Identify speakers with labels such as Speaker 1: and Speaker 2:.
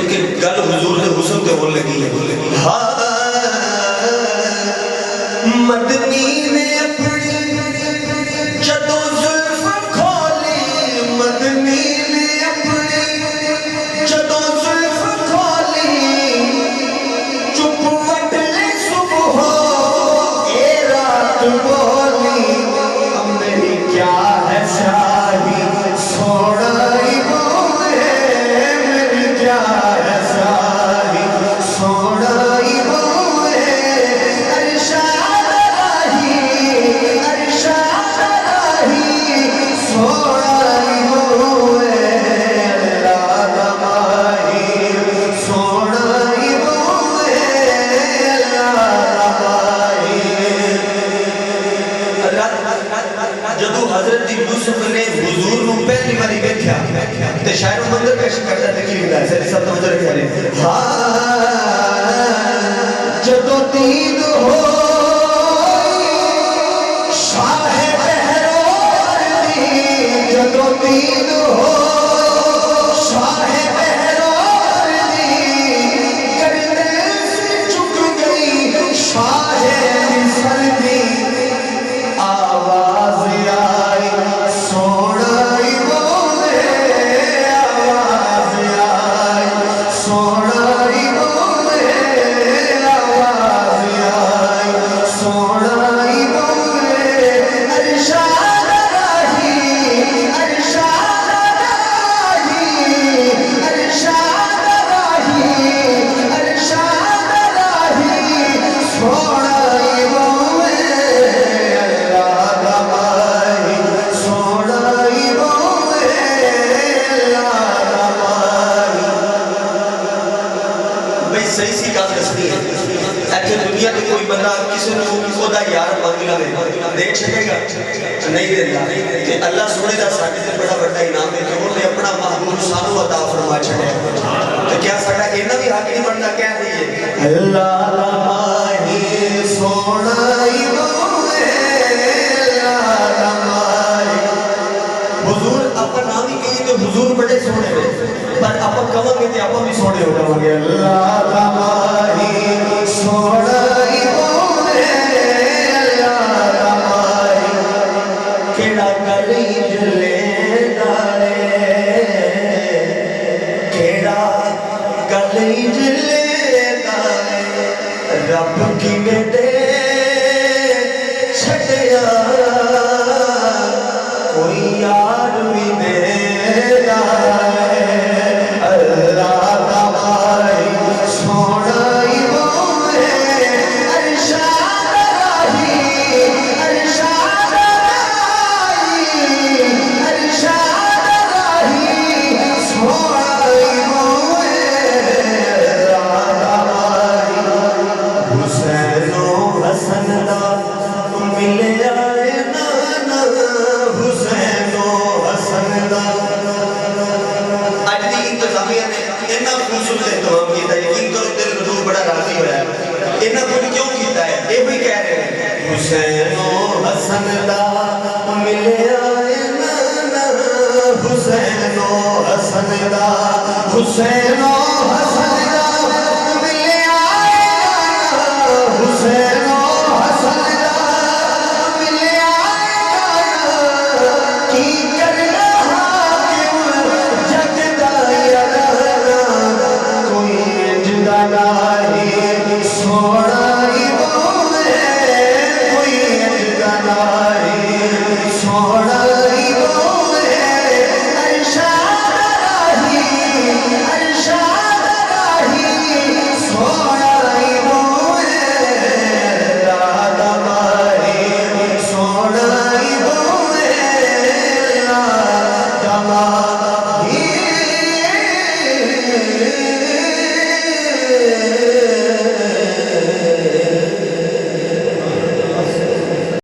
Speaker 1: क्योंकि गल हुजूर दे हुस्न ते होने लगी है। हाँ मदनी ने अपनी जदों जुल्फ खोली, मदनी ने अपनी जदों जुल्फ खोली, चुप मटले सुबह ए रात बोली, अब मेरी क्या है शाही सोनाई बोले, मेरी क्या है शाही सोनाई बोले, अरशाद राही सोनाई बोले, अल्लाह माही सोनाई बोले, अल्लाह माही। जदों हजरत यूसुफ ने हुजूर को पहली बारी देखा तो शायर मंदिर पेश करता देखी हुआ है सही सब मंदिर करे। हाँ जदों दीद हो शाह बहरोर दी, जदों दीद हो शाह बहरोर दी, करने से चुक गई शाह मिस्र दी, आवाज आई सोनाई बोले, आवाज आई सोनाई बोले, आवाज आई सोनाई बोले, अरशाद राही अरशाद राही अरशाद राही अरशाद राही सोनाई बोले, अल्लाह माही सोनाई बोले, अल्लाह माही। भाई सही सी गल दसनी है, ऐसे दुनिया में कोई बंदा किसी को ओदा यार मंग लवे दे सकेगा नहीं देता कि अल्लाह सोने का साडे ते बड़ा बड़ा इनाम है कि उन्होंने अपना महबूब सानू अता फरमा छड़िया, तो क्या साडा इन्ना भी हक नहीं बनता कह दईए अल्लाह माही सोनाई बोले, अल्लाह माही। हुजूर अपन नाम ही कहिए तो हुजूर बड़े सोने हैं, पर अपन कहेंगे तो अपन भी सोने हो जाएंगे। अल्लाह माही सोनाई बोले, अल्लाह माही। केड़ा गली जले दाए, केड़ा गली जले दाए, रब किने दे छड़िया कोई यार भी मेरा है, अल्लाह माही सोनाई बोले, अरशाद राही अरशाद राही अरशाद राही सोनाई बोले, अल्लाह माही। हुसैनो हसन दा मिले आए नाना, हुसैनो हसन दा अज दी इंतजामिया ने इन्ना खूबसूरत इंतजाम किया, यकीन करो दिल रसूल बड़ा राजी होया। इन्ना कुछ क्यों किया है ये भी कह रहे हैं, हुसैनो हसन दा मिले आए नाना, हुसैनो हसन दा हुसैनो